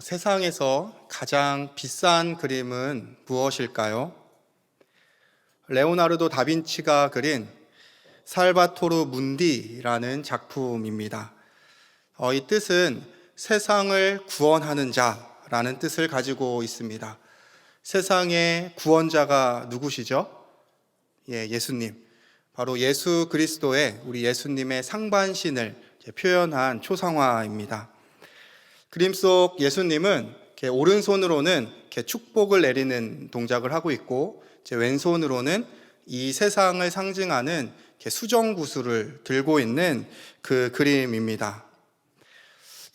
세상에서 가장 비싼 그림은 무엇일까요? 레오나르도 다빈치가 그린 살바토르 문디라는 작품입니다. 이 뜻은 세상을 구원하는 자라는 뜻을 가지고 있습니다. 세상의 구원자가 누구시죠? 예수님. 바로 예수 그리스도의 우리 예수님의 상반신을 표현한 초상화입니다. 그림 속 예수님은 이렇게 오른손으로는 이렇게 축복을 내리는 동작을 하고 있고, 왼손으로는 이 세상을 상징하는 이렇게 수정구슬을 들고 있는 그 그림입니다.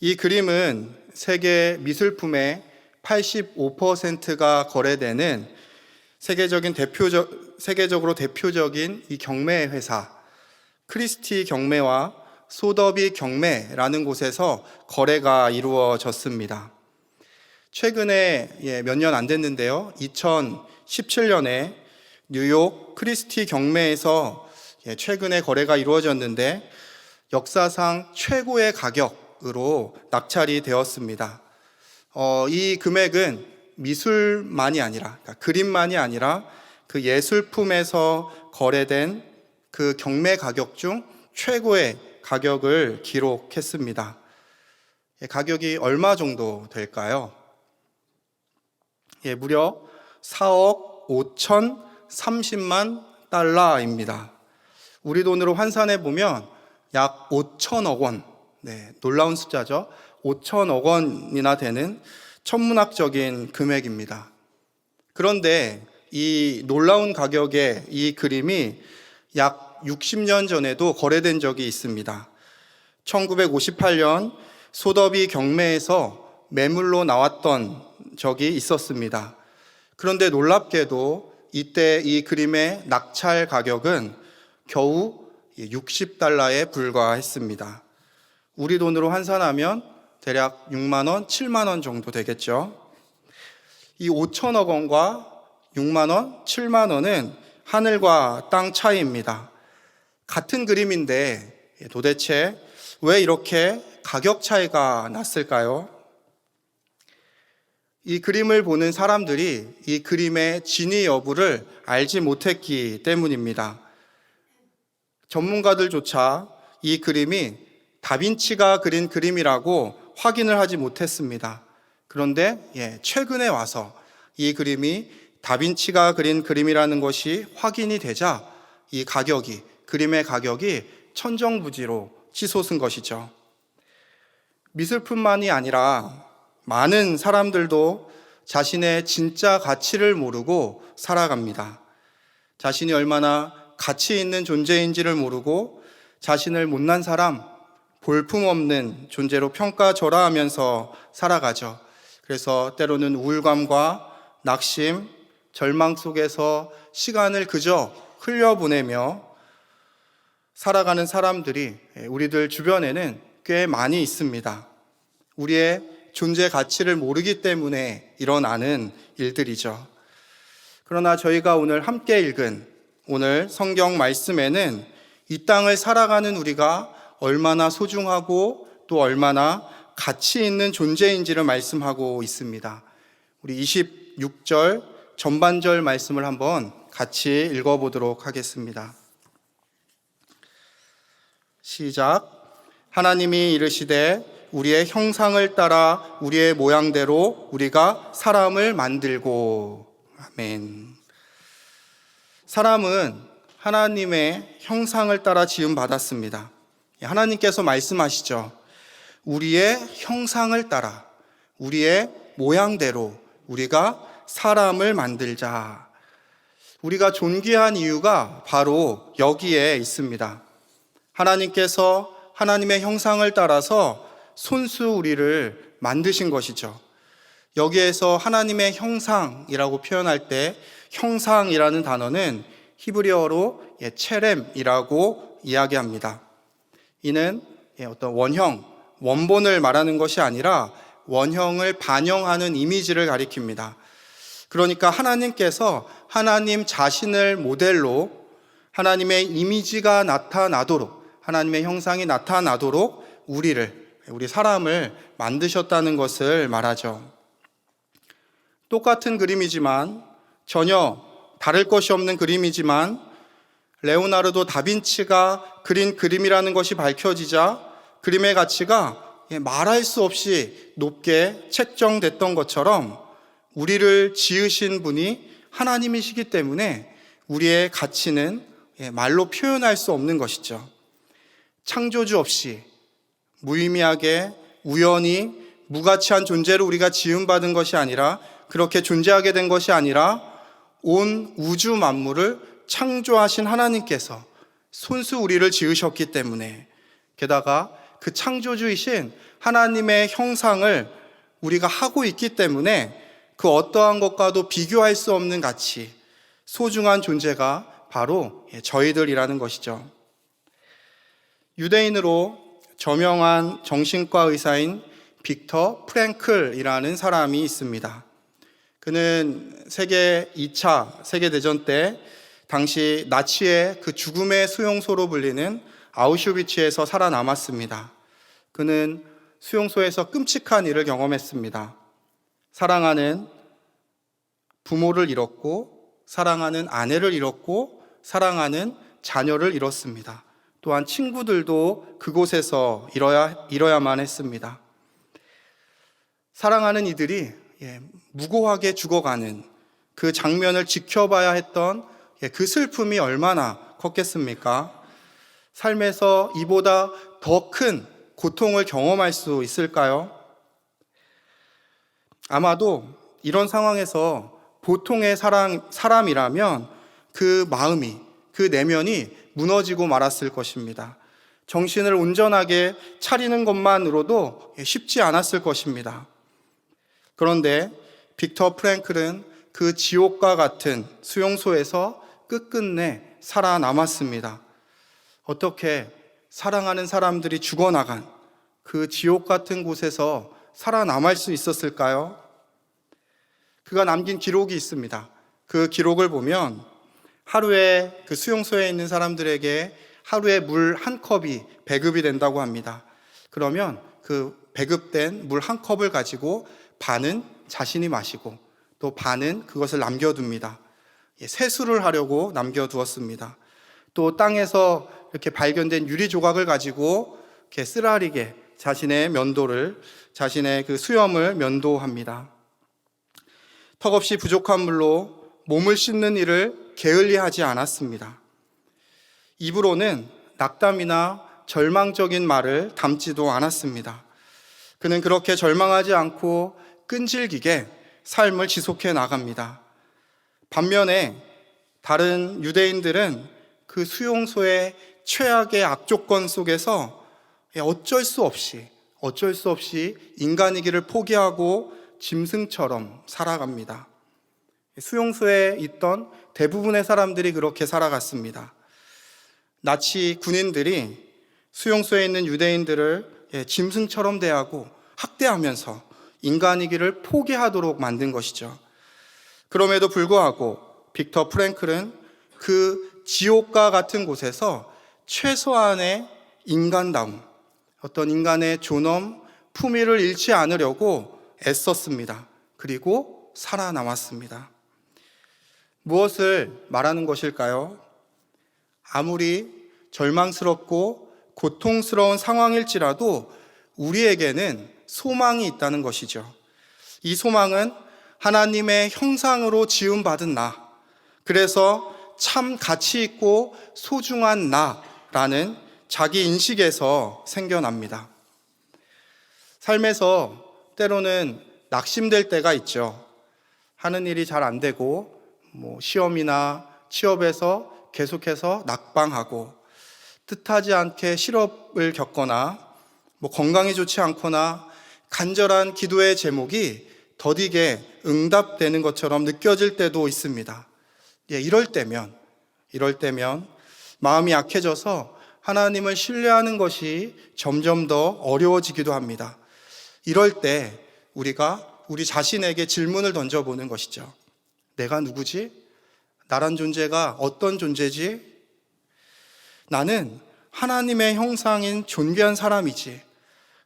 이 그림은 세계 미술품의 85%가 거래되는 세계적으로 대표적인 이 경매 회사 크리스티 경매와 소더비 경매라는 곳에서 거래가 이루어졌습니다. 최근에 몇 년 안 됐는데요, 2017년에 뉴욕 크리스티 경매에서 최근에 거래가 이루어졌는데 역사상 최고의 가격으로 낙찰이 되었습니다. 이 금액은 미술만이 아니라, 그러니까 그림만이 아니라 그 예술품에서 거래된 그 경매 가격 중 최고의 가격을 기록했습니다. 가격이 얼마 정도 될까요? 무려 4억 5,030만 달러입니다. 우리 돈으로 환산해 보면 약 5천억 원, 놀라운 숫자죠. 5천억 원이나 되는 천문학적인 금액입니다. 그런데 이 놀라운 가격의 이 그림이 약 60년 전에도 거래된 적이 있습니다. 1958년 소더비 경매에서 매물로 나왔던 적이 있었습니다. 그런데 놀랍게도 이때 이 그림의 낙찰 가격은 겨우 60달러에 불과했습니다. 우리 돈으로 환산하면 대략 6만 원, 7만 원 정도 되겠죠. 이 5천억 원과 6만 원, 7만 원은 하늘과 땅 차이입니다. 같은 그림인데 도대체 왜 이렇게 가격 차이가 났을까요? 이 그림을 보는 사람들이 이 그림의 진위 여부를 알지 못했기 때문입니다. 전문가들조차 이 그림이 다빈치가 그린 그림이라고 확인을 하지 못했습니다. 그런데 최근에 와서 이 그림이 다빈치가 그린 그림이라는 것이 확인이 되자 이 그림의 가격이 천정부지로 치솟은 것이죠. 미술품만이 아니라 많은 사람들도 자신의 진짜 가치를 모르고 살아갑니다. 자신이 얼마나 가치 있는 존재인지를 모르고 자신을 못난 사람, 볼품없는 존재로 평가절하하면서 살아가죠. 그래서 때로는 우울감과 낙심, 절망 속에서 시간을 그저 흘려보내며 살아가는 사람들이 우리들 주변에는 꽤 많이 있습니다. 우리의 존재 가치를 모르기 때문에 일어나는 일들이죠. 그러나 저희가 오늘 함께 읽은 오늘 성경 말씀에는 이 땅을 살아가는 우리가 얼마나 소중하고 또 얼마나 가치 있는 존재인지를 말씀하고 있습니다. 우리 26절 전반절 말씀을 한번 같이 읽어보도록 하겠습니다. 시작. 하나님이 이르시되 우리의 형상을 따라 우리의 모양대로 우리가 사람을 만들고. 아멘. 사람은 하나님의 형상을 따라 지음받았습니다. 하나님께서 말씀하시죠. 우리의 형상을 따라 우리의 모양대로 우리가 사람을 만들자. 우리가 존귀한 이유가 바로 여기에 있습니다. 하나님께서 하나님의 형상을 따라서 손수 우리를 만드신 것이죠. 여기에서 하나님의 형상이라고 표현할 때 형상이라는 단어는 히브리어로 체렘이라고 이야기합니다. 이는 어떤 원본을 말하는 것이 아니라 원형을 반영하는 이미지를 가리킵니다. 그러니까 하나님께서 하나님 자신을 모델로 하나님의 이미지가 나타나도록, 하나님의 형상이 나타나도록 우리를 우리 사람을 만드셨다는 것을 말하죠. 똑같은 그림이지만, 전혀 다를 것이 없는 그림이지만, 레오나르도 다빈치가 그린 그림이라는 것이 밝혀지자 그림의 가치가 말할 수 없이 높게 책정됐던 것처럼, 우리를 지으신 분이 하나님이시기 때문에 우리의 가치는 말로 표현할 수 없는 것이죠. 창조주 없이 무의미하게 우연히 무가치한 존재로 우리가 지음받은 것이 아니라, 그렇게 존재하게 된 것이 아니라, 온 우주 만물을 창조하신 하나님께서 손수 우리를 지으셨기 때문에, 게다가 그 창조주이신 하나님의 형상을 우리가 하고 있기 때문에 그 어떠한 것과도 비교할 수 없는 가치, 소중한 존재가 바로 저희들이라는 것이죠. 유대인으로 저명한 정신과 의사인 빅터 프랭클이라는 사람이 있습니다. 그는 세계 2차 세계대전 때 당시 나치의 그 죽음의 수용소로 불리는 아우슈비츠에서 살아남았습니다. 그는 수용소에서 끔찍한 일을 경험했습니다. 사랑하는 부모를 잃었고, 사랑하는 아내를 잃었고, 사랑하는 자녀를 잃었습니다. 또한 친구들도 그곳에서 잃어야만 했습니다. 사랑하는 이들이 무고하게 죽어가는 그 장면을 지켜봐야 했던 그 슬픔이 얼마나 컸겠습니까? 삶에서 이보다 더 큰 고통을 경험할 수 있을까요? 아마도 이런 상황에서 보통의 사람이라면 그 마음이, 그 내면이 무너지고 말았을 것입니다. 정신을 온전하게 차리는 것만으로도 쉽지 않았을 것입니다. 그런데 빅터 프랭클은 그 지옥과 같은 수용소에서 끝끝내 살아남았습니다. 어떻게 사랑하는 사람들이 죽어나간 그 지옥 같은 곳에서 살아남을 수 있었을까요? 그가 남긴 기록이 있습니다. 그 기록을 보면 하루에 그 수용소에 있는 사람들에게 하루에 물 한 컵이 배급이 된다고 합니다. 그러면 그 배급된 물 한 컵을 가지고 반은 자신이 마시고 또 반은 그것을 남겨둡니다. 세수를 하려고 남겨두었습니다. 또 땅에서 이렇게 발견된 유리 조각을 가지고 이렇게 쓰라리게 자신의 면도를, 자신의 그 수염을 면도합니다. 턱없이 부족한 물로 몸을 씻는 일을 게을리하지 않았습니다. 입으로는 낙담이나 절망적인 말을 담지도 않았습니다. 그는 그렇게 절망하지 않고 끈질기게 삶을 지속해 나갑니다. 반면에 다른 유대인들은 그 수용소의 최악의 악조건 속에서 어쩔 수 없이 인간이기를 포기하고 짐승처럼 살아갑니다. 수용소에 있던 대부분의 사람들이 그렇게 살아갔습니다. 나치 군인들이 수용소에 있는 유대인들을 짐승처럼 대하고 학대하면서 인간이기를 포기하도록 만든 것이죠. 그럼에도 불구하고 빅터 프랭클은 그 지옥과 같은 곳에서 최소한의 인간다움, 어떤 인간의 존엄, 품위를 잃지 않으려고 애썼습니다. 그리고 살아남았습니다. 무엇을 말하는 것일까요? 아무리 절망스럽고 고통스러운 상황일지라도 우리에게는 소망이 있다는 것이죠. 이 소망은 하나님의 형상으로 지음받은 나, 그래서 참 가치 있고 소중한 나라는 자기 인식에서 생겨납니다. 삶에서 때로는 낙심될 때가 있죠. 하는 일이 잘 안 되고, 시험이나 취업에서 계속해서 낙방하고, 뜻하지 않게 실업을 겪거나, 건강이 좋지 않거나, 간절한 기도의 제목이 더디게 응답되는 것처럼 느껴질 때도 있습니다. 이럴 때면 마음이 약해져서 하나님을 신뢰하는 것이 점점 더 어려워지기도 합니다. 이럴 때 우리가 우리 자신에게 질문을 던져보는 것이죠. 내가 누구지? 나란 존재가 어떤 존재지? 나는 하나님의 형상인 존귀한 사람이지.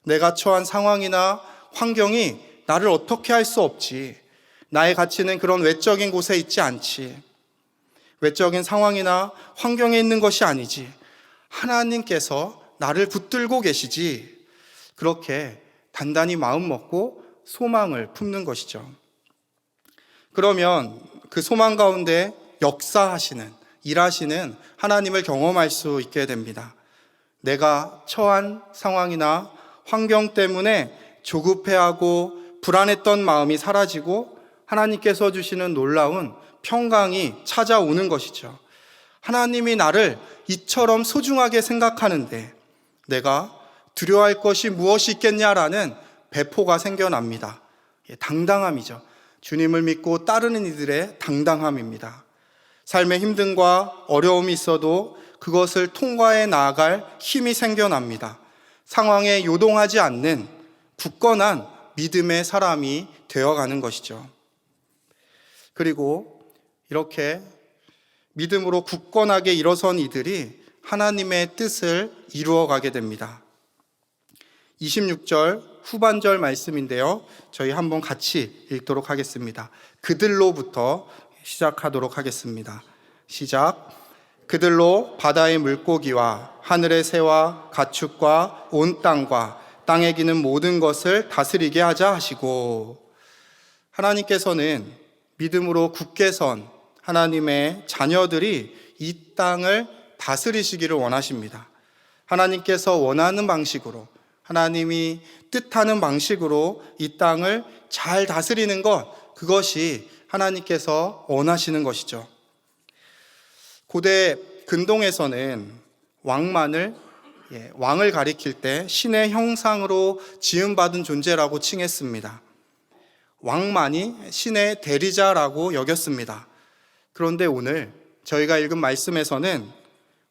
내가 처한 상황이나 환경이 나를 어떻게 할 수 없지. 나의 가치는 그런 외적인 곳에 있지 않지. 외적인 상황이나 환경에 있는 것이 아니지. 하나님께서 나를 붙들고 계시지. 그렇게 단단히 마음 먹고 소망을 품는 것이죠. 그러면 그 소망 가운데 역사하시는, 일하시는 하나님을 경험할 수 있게 됩니다. 내가 처한 상황이나 환경 때문에 조급해하고 불안했던 마음이 사라지고 하나님께서 주시는 놀라운 평강이 찾아오는 것이죠. 하나님이 나를 이처럼 소중하게 생각하는데 내가 두려워할 것이 무엇이 있겠냐라는 배포가 생겨납니다. 당당함이죠. 주님을 믿고 따르는 이들의 당당함입니다. 삶의 힘듦과 어려움이 있어도 그것을 통과해 나아갈 힘이 생겨납니다. 상황에 요동하지 않는 굳건한 믿음의 사람이 되어가는 것이죠. 그리고 이렇게 믿음으로 굳건하게 일어선 이들이 하나님의 뜻을 이루어가게 됩니다. 26절 후반절 말씀인데요. 저희 한번 같이 읽도록 하겠습니다. 그들로부터 시작하도록 하겠습니다. 시작. 그들로 바다의 물고기와 하늘의 새와 가축과 온 땅과 땅에 기는 모든 것을 다스리게 하자 하시고, 하나님께서는 믿음으로 굳게 선 하나님의 자녀들이 이 땅을 다스리시기를 원하십니다. 하나님께서 원하는 방식으로, 하나님이 뜻하는 방식으로 이 땅을 잘 다스리는 것, 그것이 하나님께서 원하시는 것이죠. 고대 근동에서는 왕을 가리킬 때 신의 형상으로 지음받은 존재라고 칭했습니다. 왕만이 신의 대리자라고 여겼습니다. 그런데 오늘 저희가 읽은 말씀에서는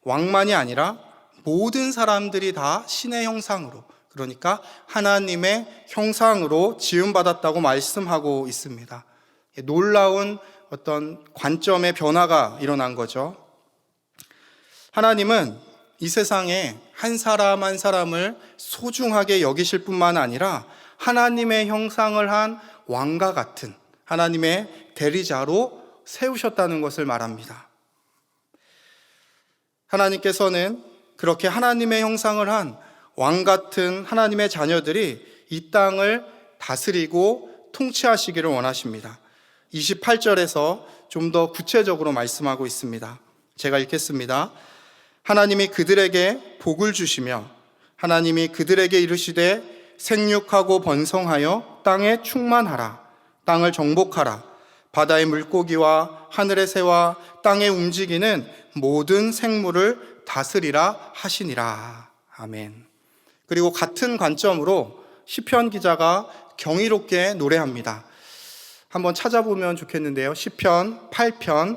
왕만이 아니라 모든 사람들이 다 신의 형상으로, 그러니까 하나님의 형상으로 지음받았다고 말씀하고 있습니다. 놀라운 어떤 관점의 변화가 일어난 거죠. 하나님은 이 세상에 한 사람 한 사람을 소중하게 여기실 뿐만 아니라 하나님의 형상을 한 왕과 같은 하나님의 대리자로 세우셨다는 것을 말합니다. 하나님께서는 그렇게 하나님의 형상을 한 왕 같은 하나님의 자녀들이 이 땅을 다스리고 통치하시기를 원하십니다. 28절에서 좀 더 구체적으로 말씀하고 있습니다. 제가 읽겠습니다. 하나님이 그들에게 복을 주시며 하나님이 그들에게 이르시되 생육하고 번성하여 땅에 충만하라. 땅을 정복하라. 바다의 물고기와 하늘의 새와 땅에 움직이는 모든 생물을 다스리라 하시니라. 아멘. 그리고 같은 관점으로 시편 기자가 경이롭게 노래합니다. 한번 찾아보면 좋겠는데요. 시편 8편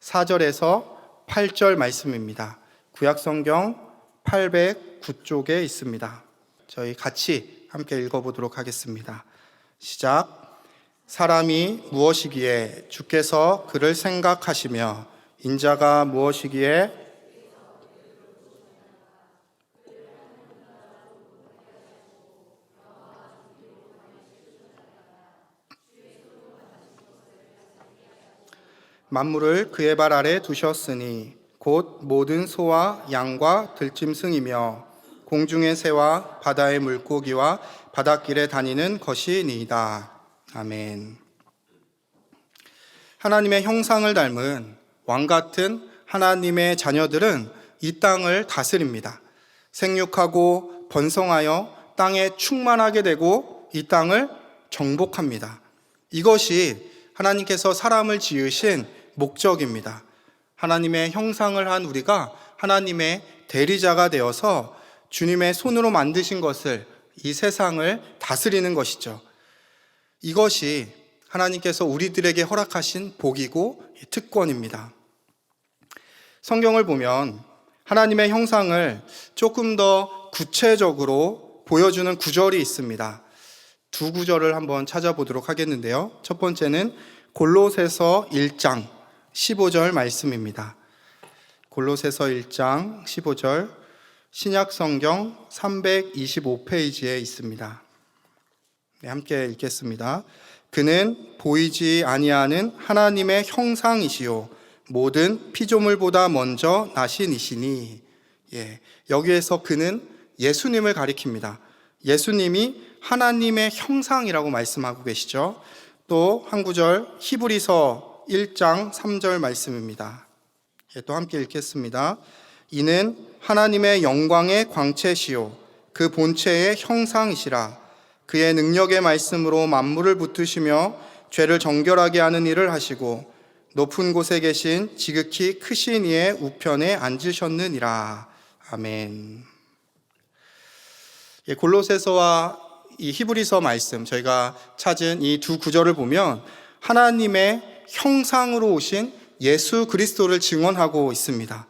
4절에서 8절 말씀입니다. 구약성경 809쪽에 있습니다. 저희 같이 함께 읽어보도록 하겠습니다. 시작. 사람이 무엇이기에 주께서 그를 생각하시며 인자가 무엇이기에 만물을 그의 발 아래 두셨으니 곧 모든 소와 양과 들짐승이며 공중의 새와 바다의 물고기와 바닷길에 다니는 것이니이다. 아멘. 하나님의 형상을 닮은 왕 같은 하나님의 자녀들은 이 땅을 다스립니다. 생육하고 번성하여 땅에 충만하게 되고 이 땅을 정복합니다. 이것이 하나님께서 사람을 지으신 목적입니다. 하나님의 형상을 한 우리가 하나님의 대리자가 되어서 주님의 손으로 만드신 것을, 이 세상을 다스리는 것이죠. 이것이 하나님께서 우리들에게 허락하신 복이고 특권입니다. 성경을 보면 하나님의 형상을 조금 더 구체적으로 보여주는 구절이 있습니다. 두 구절을 한번 찾아보도록 하겠는데요. 첫 번째는 골로새서 1장 15절 말씀입니다. 골로새서 1장 15절 신약 성경 325페이지에 있습니다. 네, 함께 읽겠습니다. 그는 보이지 아니하는 하나님의 형상이시요 모든 피조물보다 먼저 나신 이시니. 여기에서 그는 예수님을 가리킵니다. 예수님이 하나님의 형상이라고 말씀하고 계시죠. 또 한 구절 히브리서 1장 3절 말씀입니다. 또 함께 읽겠습니다. 이는 하나님의 영광의 광채시요 그 본체의 형상이시라. 그의 능력의 말씀으로 만물을 붙드시며 죄를 정결하게 하는 일을 하시고 높은 곳에 계신 지극히 크신 이의 우편에 앉으셨느니라. 아멘. 골로새서와 이 히브리서 말씀, 저희가 찾은 이 두 구절을 보면 하나님의 형상으로 오신 예수 그리스도를 증언하고 있습니다.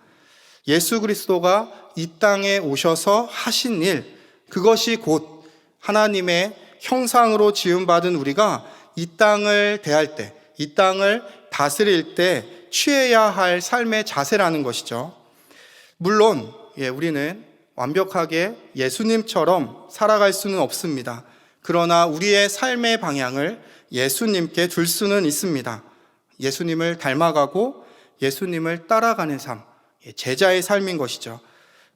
예수 그리스도가 이 땅에 오셔서 하신 일, 그것이 곧 하나님의 형상으로 지음받은 우리가 이 땅을 대할 때, 이 땅을 다스릴 때 취해야 할 삶의 자세라는 것이죠. 물론 우리는 완벽하게 예수님처럼 살아갈 수는 없습니다. 그러나 우리의 삶의 방향을 예수님께 둘 수는 있습니다. 예수님을 닮아가고 예수님을 따라가는 삶, 제자의 삶인 것이죠.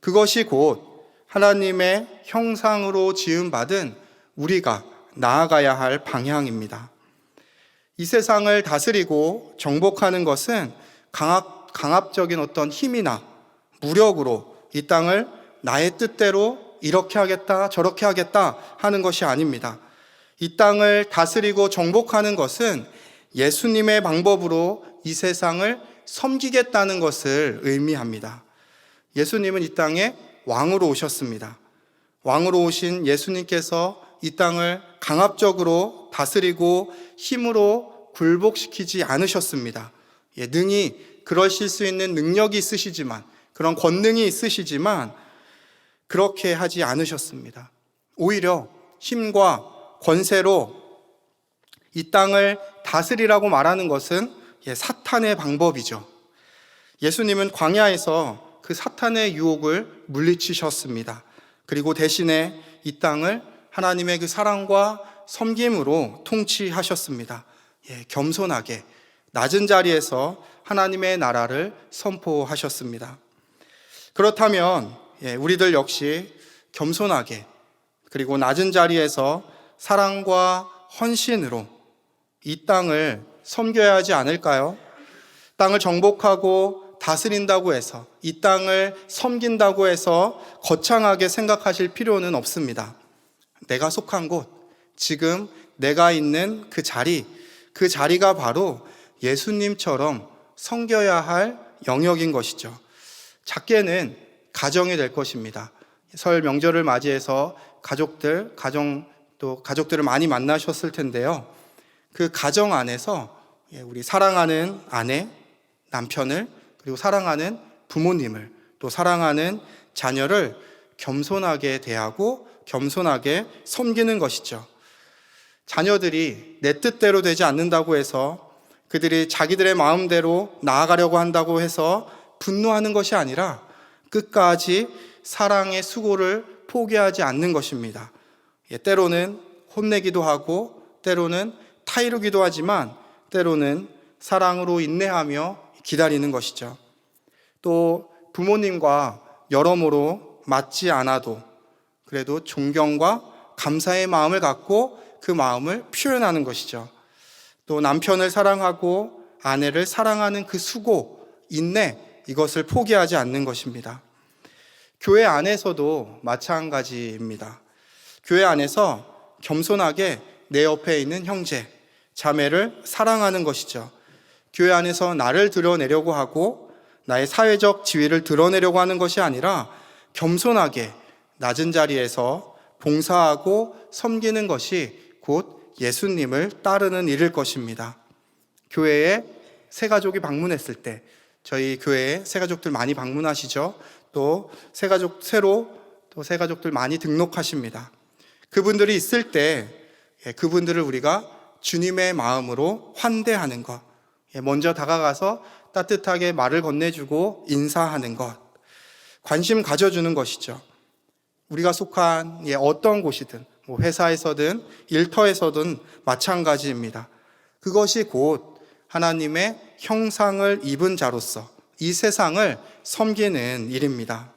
그것이 곧 하나님의 형상으로 지음받은 우리가 나아가야 할 방향입니다. 이 세상을 다스리고 정복하는 것은 강압적인 어떤 힘이나 무력으로 이 땅을 나의 뜻대로 이렇게 하겠다 저렇게 하겠다 하는 것이 아닙니다. 이 땅을 다스리고 정복하는 것은 예수님의 방법으로 이 세상을 섬기겠다는 것을 의미합니다. 예수님은 이 땅에 왕으로 오셨습니다. 왕으로 오신 예수님께서 이 땅을 강압적으로 다스리고 힘으로 굴복시키지 않으셨습니다. 능히 그러실 수 있는 능력이 있으시지만, 그런 권능이 있으시지만 그렇게 하지 않으셨습니다. 오히려 힘과 권세로 이 땅을 다스리라고 말하는 것은 사탄의 방법이죠. 예수님은 광야에서 그 사탄의 유혹을 물리치셨습니다. 그리고 대신에 이 땅을 하나님의 그 사랑과 섬김으로 통치하셨습니다. 겸손하게 낮은 자리에서 하나님의 나라를 선포하셨습니다. 그렇다면 우리들 역시 겸손하게 그리고 낮은 자리에서 사랑과 헌신으로 이 땅을 섬겨야 하지 않을까요? 땅을 정복하고 다스린다고 해서, 이 땅을 섬긴다고 해서 거창하게 생각하실 필요는 없습니다. 내가 속한 곳, 지금 내가 있는 그 자리가 바로 예수님처럼 섬겨야 할 영역인 것이죠. 작게는 가정이 될 것입니다. 설 명절을 맞이해서 가족들을 많이 만나셨을 텐데요. 그 가정 안에서 우리 사랑하는 아내, 남편을, 그리고 사랑하는 부모님을, 또 사랑하는 자녀를 겸손하게 대하고 겸손하게 섬기는 것이죠. 자녀들이 내 뜻대로 되지 않는다고 해서, 그들이 자기들의 마음대로 나아가려고 한다고 해서 분노하는 것이 아니라 끝까지 사랑의 수고를 포기하지 않는 것입니다. 때로는 혼내기도 하고 때로는 타이르기도 하지만 때로는 사랑으로 인내하며 기다리는 것이죠. 또 부모님과 여러모로 맞지 않아도 그래도 존경과 감사의 마음을 갖고 그 마음을 표현하는 것이죠. 또 남편을 사랑하고 아내를 사랑하는 그 수고, 인내, 이것을 포기하지 않는 것입니다. 교회 안에서도 마찬가지입니다. 교회 안에서 겸손하게 내 옆에 있는 형제, 자매를 사랑하는 것이죠. 교회 안에서 나를 드러내려고 하고 나의 사회적 지위를 드러내려고 하는 것이 아니라 겸손하게 낮은 자리에서 봉사하고 섬기는 것이 곧 예수님을 따르는 일일 것입니다. 교회에 새가족이 방문했을 때, 저희 교회에 새가족들 많이 방문하시죠? 또 새가족들 많이 등록하십니다. 그분들이 있을 때 그분들을 우리가 주님의 마음으로 환대하는 것, 먼저 다가가서 따뜻하게 말을 건네주고 인사하는 것, 관심 가져주는 것이죠. 우리가 속한 어떤 곳이든 회사에서든 일터에서든 마찬가지입니다. 그것이 곧 하나님의 형상을 입은 자로서 이 세상을 섬기는 일입니다.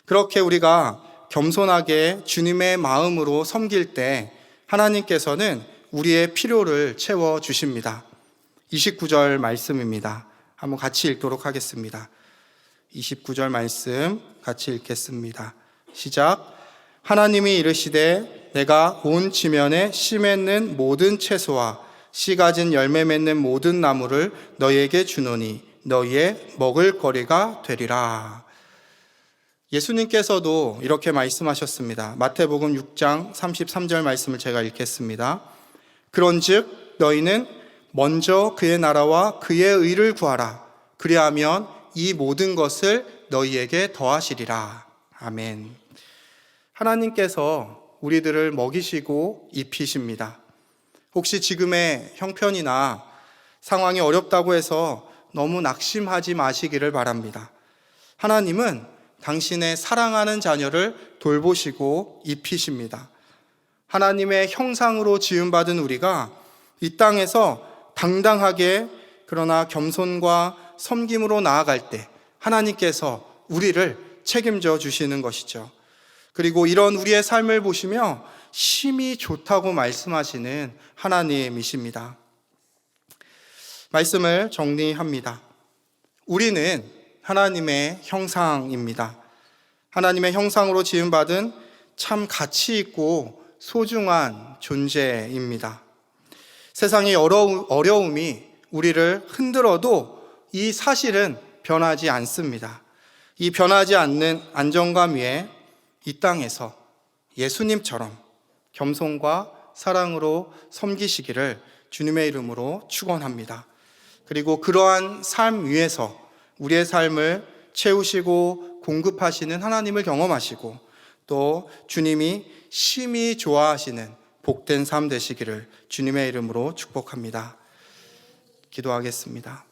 그렇게 우리가 겸손하게 주님의 마음으로 섬길 때 하나님께서는 우리의 필요를 채워주십니다. 29절 말씀입니다. 한번 같이 읽도록 하겠습니다. 29절 말씀 같이 읽겠습니다. 시작. 하나님이 이르시되 내가 온 지면에 씨 맺는 모든 채소와 씨 가진 열매 맺는 모든 나무를 너희에게 주노니 너희의 먹을 거리가 되리라. 예수님께서도 이렇게 말씀하셨습니다. 마태복음 6장 33절 말씀을 제가 읽겠습니다. 그런즉 너희는 먼저 그의 나라와 그의 의를 구하라. 그리하면 이 모든 것을 너희에게 더하시리라. 아멘. 하나님께서 우리들을 먹이시고 입히십니다. 혹시 지금의 형편이나 상황이 어렵다고 해서 너무 낙심하지 마시기를 바랍니다. 하나님은 당신의 사랑하는 자녀를 돌보시고 입히십니다. 하나님의 형상으로 지음받은 우리가 이 땅에서 당당하게 그러나 겸손과 섬김으로 나아갈 때 하나님께서 우리를 책임져 주시는 것이죠. 그리고 이런 우리의 삶을 보시며 심히 좋다고 말씀하시는 하나님이십니다. 말씀을 정리합니다. 우리는 하나님의 형상입니다. 하나님의 형상으로 지음받은 참 가치 있고 소중한 존재입니다. 세상의 어려움이 우리를 흔들어도 이 사실은 변하지 않습니다. 이 변하지 않는 안정감 위에 이 땅에서 예수님처럼 겸손과 사랑으로 섬기시기를 주님의 이름으로 축원합니다. 그리고 그러한 삶 위에서 우리의 삶을 채우시고 공급하시는 하나님을 경험하시고 또 주님이 심히 좋아하시는 복된 삶 되시기를 주님의 이름으로 축복합니다. 기도하겠습니다.